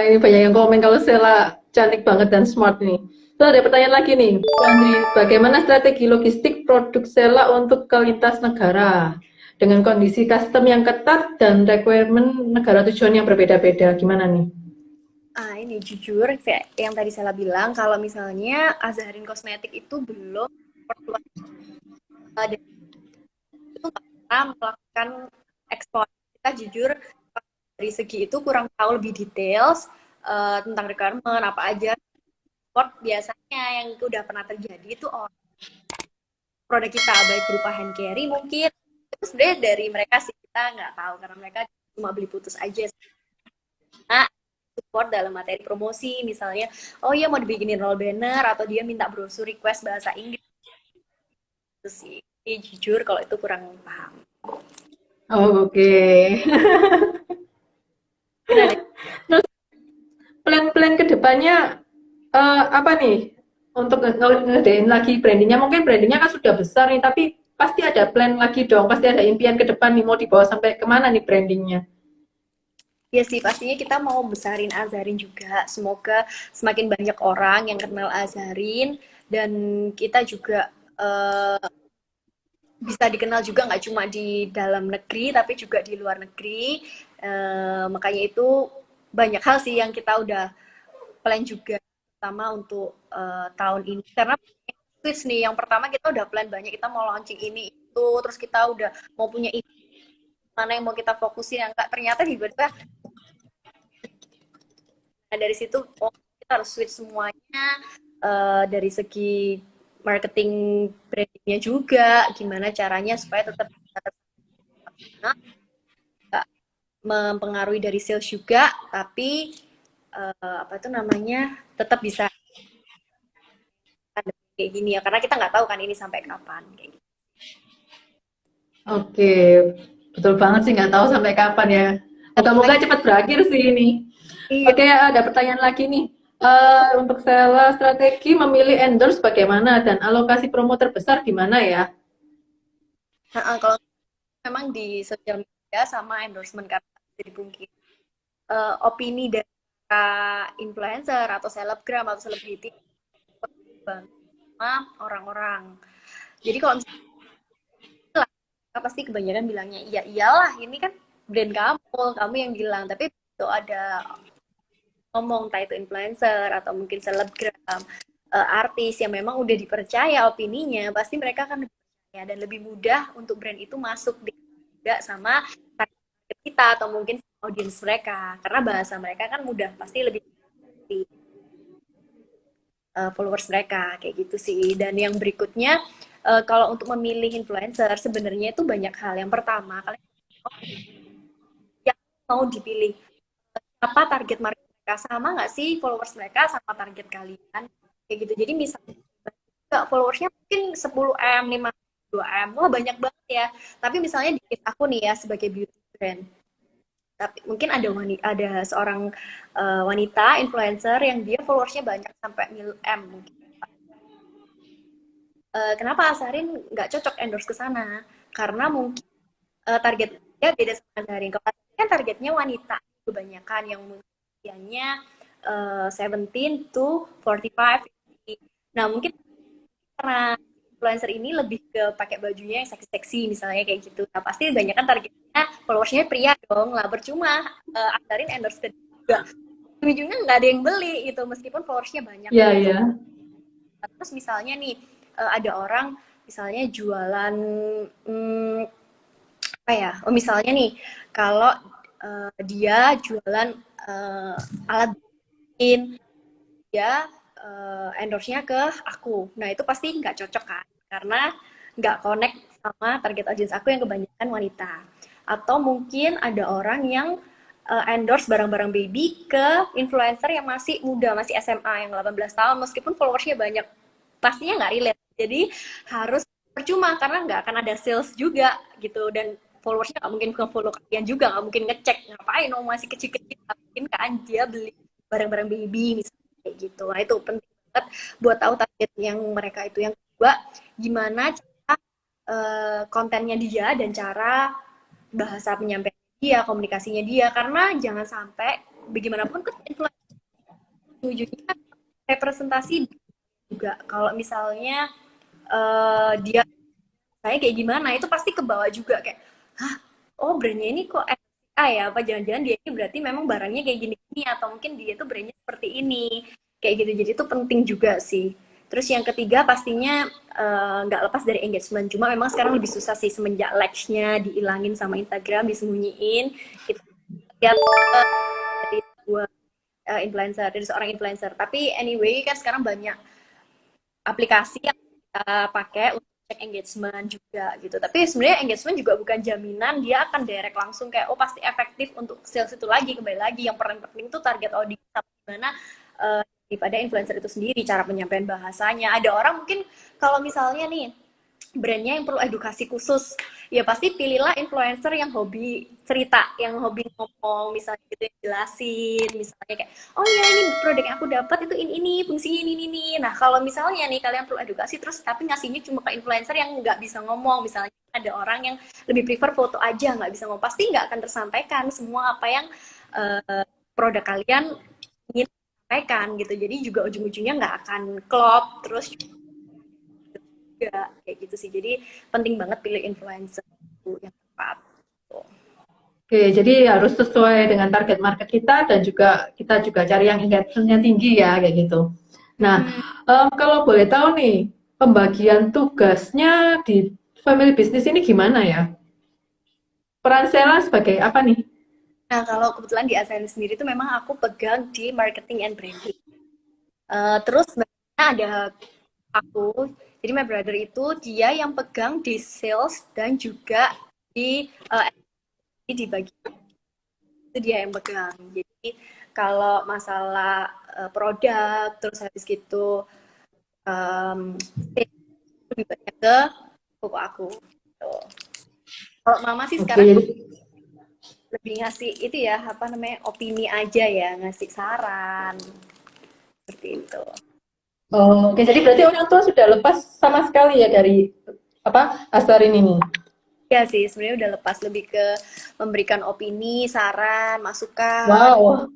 ini banyak yang komen kalau Sela cantik banget dan smart nih. Terus ada pertanyaan lagi nih, Andri, bagaimana strategi logistik produk Sela untuk ke lintas negara dengan kondisi custom yang ketat dan requirement negara tujuan yang berbeda-beda? Gimana nih? Ini jujur, kayak yang tadi saya bilang, kalau misalnya Azharin Kosmetik itu belum perluas dan itu nggak pernah melakukan ekspor. Kita jujur dari segi itu kurang tahu lebih details tentang requirement apa aja. Ekspor biasanya yang udah pernah terjadi itu produk kita baik berupa hand carry mungkin itu sebenarnya dari mereka sih, kita nggak tahu karena mereka cuma beli putus aja. Nah, support dalam materi promosi misalnya, oh iya mau dibikinin roll banner atau dia minta brosur request bahasa Inggris itu sih. Jujur kalau itu kurang paham. Oh, oke. Mungkin ada. Terus plan-plan kedepannya apa nih untuk ngedein lagi brandingnya? Mungkin brandingnya kan sudah besar nih, tapi pasti ada plan lagi dong, pasti ada impian ke depan nih mau dibawa sampai kemana nih brandingnya? Ya sih, pastinya kita mau besarin Azharin juga. Semoga semakin banyak orang yang kenal Azharin dan kita juga bisa dikenal juga nggak cuma di dalam negeri tapi juga di luar negeri. Makanya itu banyak hal sih yang kita udah plan juga, terutama untuk tahun ini karena switch nih. Yang pertama kita udah plan banyak, kita mau launching ini itu, terus kita udah mau punya ini, mana yang mau kita fokusin yang enggak, ternyata tiba-tiba. Nah, dari situ kita harus switch semuanya dari segi marketing brandingnya juga, gimana caranya supaya tetap mempengaruhi dari sales juga, tapi apa itu namanya tetap bisa kayak gini ya, karena kita nggak tahu kan ini sampai kapan kayak gitu. Oke, betul banget sih, nggak tahu sampai kapan ya. Moga-moga cepat berakhir sih ini. Iya. Oke, ada pertanyaan lagi nih. Untuk Sela, strategi memilih endorse bagaimana dan alokasi promo terbesar di mana ya? Kalau memang di sosial media sama endorsement karena jadi pungkir opini dari influencer atau selebgram atau selebriti sama orang-orang. Jadi kalau misalnya pasti kebanyakan bilangnya iya iyalah ini kan brand kamu yang bilang, tapi itu ada ngomong entah itu influencer atau mungkin selebgram, artis yang memang udah dipercaya opininya, pasti mereka akan lebih percaya dan lebih mudah untuk brand itu masuk juga sama target kita atau mungkin audiens mereka, karena bahasa mereka kan mudah, pasti lebih followers mereka kayak gitu sih. Dan yang berikutnya kalau untuk memilih influencer sebenarnya itu banyak hal. Yang pertama, kalian yang mau dipilih apa target market mereka, sama nggak sih followers mereka sama target kalian kayak gitu. Jadi misalnya followersnya mungkin 10M, 5M, wah banyak banget ya, tapi misalnya di aku nih ya sebagai beauty brand, tapi mungkin ada seorang wanita influencer yang dia followersnya banyak sampai mil-M mungkin. Kenapa Azharin nggak cocok endorse ke sana? Karena mungkin targetnya beda sama Azharin. Kalau kan targetnya wanita kebanyakan yang usianya 17 to 45. Nah, mungkin karena influencer ini lebih ke pakai bajunya yang seksi-seksi misalnya kayak gitu. Nah, pasti kebanyakan targetnya followersnya pria dong lah. Percuma Azharin endorse ke juga. Ujungnya nggak ada yang beli gitu meskipun followersnya banyak. Iya, iya. Terus misalnya nih ada orang misalnya jualan apa ya? Oh misalnya nih kalau dia jualan alat bikin, dia endorse-nya ke aku. Nah itu pasti nggak cocok kan? Karena nggak connect sama target audience aku yang kebanyakan wanita. Atau mungkin ada orang yang endorse barang-barang baby ke influencer yang masih muda, masih SMA, yang 18 tahun, meskipun followersnya banyak. Pastinya nggak relate. Jadi harus percuma karena nggak akan ada sales juga gitu, dan followersnya nggak mungkin follow kalian juga, nggak mungkin ngecek ngapain masih kecil-kecil, mungkin kan dia beli barang-barang baby misalnya kayak gitu. Nah itu penting banget buat tahu target yang mereka itu. Yang kedua, gimana cara kontennya dia dan cara bahasa penyampaian dia, komunikasinya dia, karena jangan sampai bagaimanapun kan influencer tujuannya presentasi juga. Kalau misalnya dia saya kayak gimana, itu pasti ke bawah juga kayak, hah, oh brandnya ini kok A ya? Apa jangan-jangan dia ini berarti memang barangnya kayak gini-gini, atau mungkin dia tuh brandnya seperti ini, kayak gitu. Jadi itu penting juga sih. Terus yang ketiga pastinya nggak lepas dari engagement. Cuma memang sekarang lebih susah sih semenjak likes-nya dihilangin sama Instagram, disembunyiin. Kita lihat dari dua influencer, dari seorang influencer. Tapi anyway kan sekarang banyak aplikasi yang kita pakai untuk cek engagement juga gitu. Tapi sebenarnya engagement juga bukan jaminan dia akan direct langsung kayak oh pasti efektif untuk sales itu lagi. Kembali lagi yang paling penting itu target audience gimana daripada influencer itu sendiri, cara penyampaian bahasanya. Ada orang mungkin kalau misalnya nih brandnya yang perlu edukasi khusus, ya pasti pilihlah influencer yang hobi cerita, yang hobi ngomong, misalnya gitu yang jelasin, misalnya kayak, oh ya ini produk yang aku dapat itu ini fungsinya ini. Nah kalau misalnya nih kalian perlu edukasi terus tapi ngasihnya cuma ke influencer yang nggak bisa ngomong, misalnya ada orang yang lebih prefer foto aja nggak bisa ngomong, pasti nggak akan tersampaikan semua apa yang produk kalian ingin sampaikan gitu. Jadi juga ujung-ujungnya nggak akan klop, terus juga kayak gitu sih. Jadi penting banget pilih influencer yang tepat. Oke, jadi harus sesuai dengan target market kita dan juga kita juga cari yang engagement-nya tinggi ya kayak gitu. Nah, kalau boleh tahu nih, pembagian tugasnya di family business ini gimana ya? Peran Sela sebagai apa nih? Nah, kalau kebetulan di ASN sendiri itu memang aku pegang di marketing and branding. Terus sebenarnya ada aku, jadi my brother itu dia yang pegang di sales dan juga di bagian itu dia yang pegang. Jadi kalau masalah produk terus habis gitu lebih banyak ke pokok aku. Gitu. Kalau mama sih Oke, sekarang jadi lebih ngasih itu ya apa namanya opini aja ya, ngasih saran seperti itu. oh, oke, jadi berarti orang tua sudah lepas sama sekali ya dari apa Astarin ini. Ya sih sebenarnya udah lepas lebih ke memberikan opini, saran, masukan. Wow,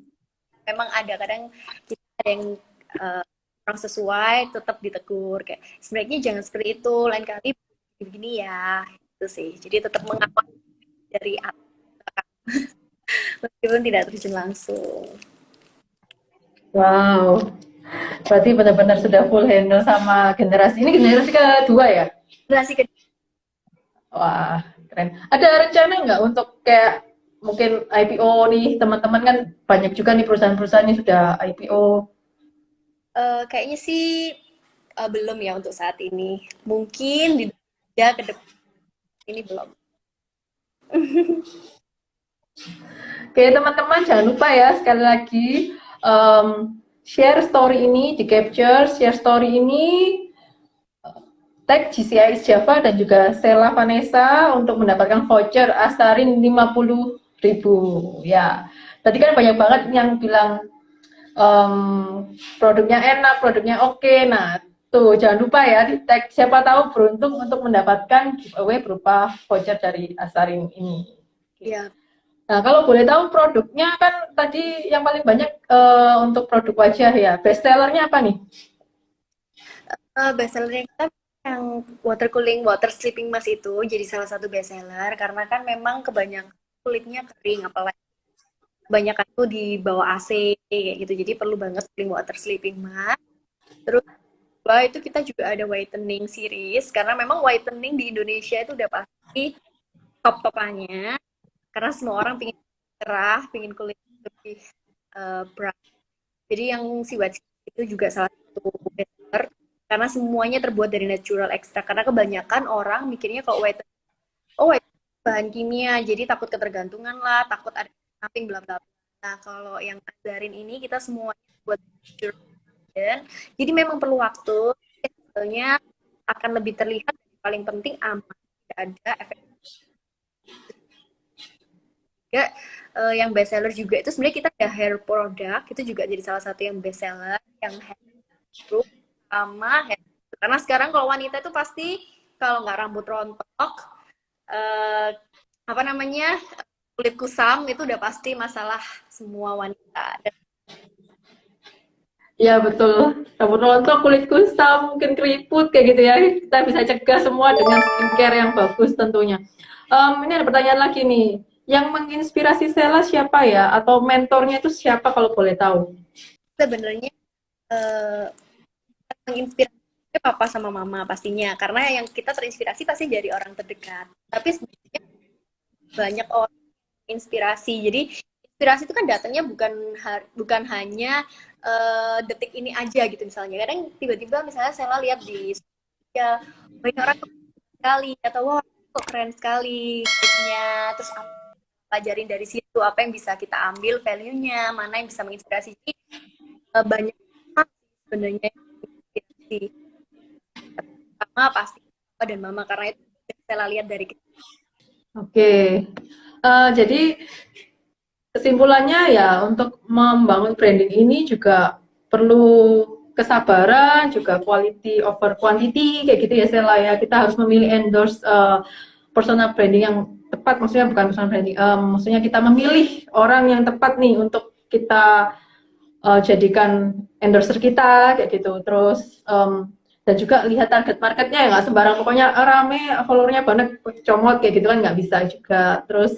Memang ada kadang kita ada yang kurang sesuai tetap ditegur kayak sebenarnya jangan seperti itu, lain kali begini ya itu sih. Jadi tetap mengawal dari atas meskipun tidak terjun langsung. wow. Berarti benar-benar sudah full handle sama generasi ini generasi kedua ya? Generasi kedua. Wah, keren. Ada rencana nggak untuk kayak mungkin IPO nih, teman-teman kan banyak juga nih perusahaan-perusahaan ini sudah IPO. Kayaknya sih belum ya untuk saat ini. Mungkin di ya ke depan ini belum. Oke, teman-teman jangan lupa ya sekali lagi share story ini di capture, share story ini tag GCIS Java dan juga Stella Vanessa untuk mendapatkan voucher Asarin 50.000 ya. Tadi kan banyak banget yang bilang produknya enak, produknya oke. Nah, tuh jangan lupa ya di tag, siapa tahu beruntung untuk mendapatkan giveaway berupa voucher dari Asarin ini. Ya, Nah, kalau boleh tahu produknya kan tadi yang paling banyak untuk produk wajah ya. Best sellernya apa nih? best seller kita yang water cooling, water sleeping mask itu jadi salah satu best seller karena kan memang kebanyakan kulitnya kering, apalagi kebanyakan tuh di bawah AC kayak gitu. Jadi perlu banget cooling water sleeping mask. Terus kedua itu kita juga ada whitening series karena memang whitening di Indonesia itu udah pasti top-topannya karena semua orang pingin cerah, pingin kulit lebih bright. Jadi yang si white itu juga salah satu best seller karena semuanya terbuat dari natural extract. Karena kebanyakan orang mikirnya kalau white, oh white bahan kimia, jadi takut ketergantungan lah, takut ada samping bla bla. Nah kalau yang Azarin ini kita semua buat natural, jadi memang perlu waktu, hasilnya akan lebih terlihat. Paling penting aman, tidak ada efek. Juga yang best seller juga itu sebenarnya kita ada hair product itu juga jadi salah satu yang best seller yang hair group sama hair. Karena sekarang kalau wanita itu pasti kalau nggak rambut rontok apa namanya kulit kusam itu udah pasti masalah semua wanita. Dan Ya betul. Rambut rontok, kulit kusam, mungkin keriput kayak gitu ya. Kita bisa cegah semua dengan skincare yang bagus tentunya. Ini ada pertanyaan lagi nih. Yang menginspirasi Sela siapa ya? Atau mentornya itu siapa kalau boleh tahu? Sebenarnya eh, menginspirasi papa sama mama pastinya, karena yang kita terinspirasi pasti dari orang terdekat. Tapi sebenarnya banyak orang inspirasi. Jadi inspirasi itu kan datangnya bukan hanya detik ini aja gitu misalnya. Kadang tiba-tiba misalnya saya lihat di sosial banyak orang sekali atau wah kok keren sekali hidupnya, terus apa pelajarin dari situ, apa yang bisa kita ambil value-nya, mana yang bisa menginspirasi. Jadi banyak sebenarnya yang menginspirasi. Pertama pasti papa dan mama karena itu saya lihat dari kecil. Oke. Jadi kesimpulannya ya untuk membangun branding ini juga perlu kesabaran, juga quality over quantity kayak gitu ya Stella ya. Kita harus memilih endorse personal branding yang tepat, maksudnya bukan personal branding, maksudnya kita memilih orang yang tepat nih untuk kita jadikan endorser kita kayak gitu. Terus dan juga lihat target marketnya ya, nggak sembarang pokoknya rame followernya banyak comot kayak gitu kan nggak bisa juga. Terus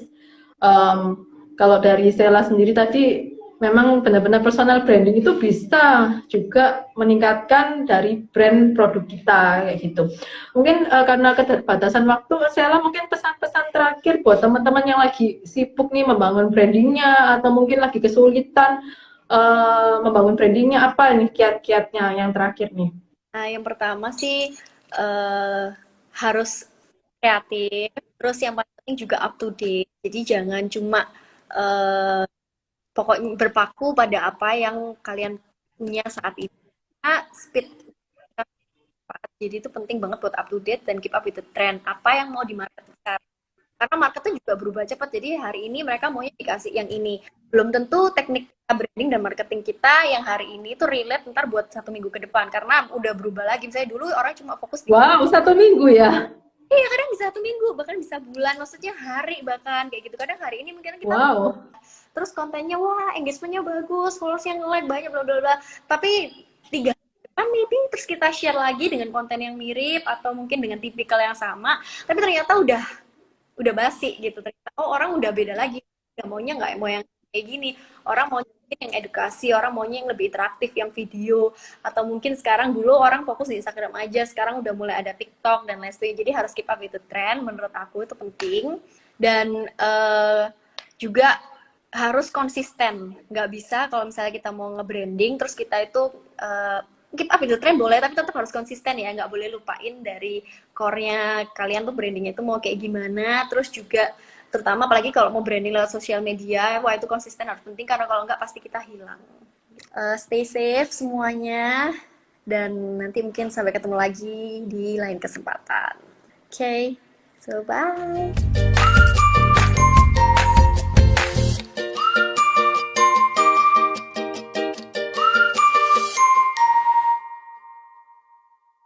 kalau dari Sela sendiri tadi memang benar-benar personal branding itu bisa juga meningkatkan dari brand produk kita kayak gitu. Mungkin karena keterbatasan waktu, Sela mungkin pesan-pesan terakhir buat teman-teman yang lagi sibuk nih membangun brandingnya atau mungkin lagi kesulitan membangun brandingnya, apa nih kiat-kiatnya yang terakhir nih? Nah, yang pertama sih harus kreatif, terus yang paling penting juga up to date. Jadi jangan cuma eh, pokoknya berpaku pada apa yang kalian punya saat ini. Nah, speed. Jadi itu penting banget buat up to date dan keep up with the trend. Apa yang mau di market sekarang? Karena marketnya juga berubah cepat. Jadi hari ini mereka maunya dikasih yang ini. Belum tentu teknik branding dan marketing kita yang hari ini itu relate ntar buat 1 minggu ke depan. Karena udah berubah lagi. Misalnya dulu orang cuma fokus di Wow, 1 minggu ya? iya kadang bisa 1 minggu, bahkan bisa bulan, maksudnya hari bahkan kayak gitu. Kadang hari ini mungkin kita Wow. terus kontennya wah engagementnya bagus, followers yang like banyak bla bla bla. Tapi 3 hari ke depan maybe terus kita share lagi dengan konten yang mirip atau mungkin dengan tipikal yang sama, tapi ternyata udah basi gitu. Ternyata oh orang udah beda lagi. Nggak maunya nggak mau yang kayak gini. Orang mau yang edukasi, orang maunya yang lebih interaktif, yang video, atau mungkin sekarang dulu orang fokus di Instagram aja, sekarang udah mulai ada TikTok dan lain sebagainya. Jadi harus keep up with the trend, menurut aku itu penting. Dan juga harus konsisten. Nggak bisa kalau misalnya kita mau nge-branding, terus kita itu keep up with the trend boleh, tapi tetap harus konsisten ya. Nggak boleh lupain dari core-nya kalian tuh brandingnya itu mau kayak gimana. Terus juga terutama apalagi kalau mau branding lewat sosial media, wah itu konsisten harus penting karena kalau nggak pasti kita hilang. Stay safe semuanya dan nanti mungkin sampai ketemu lagi di lain kesempatan. Oke, so bye.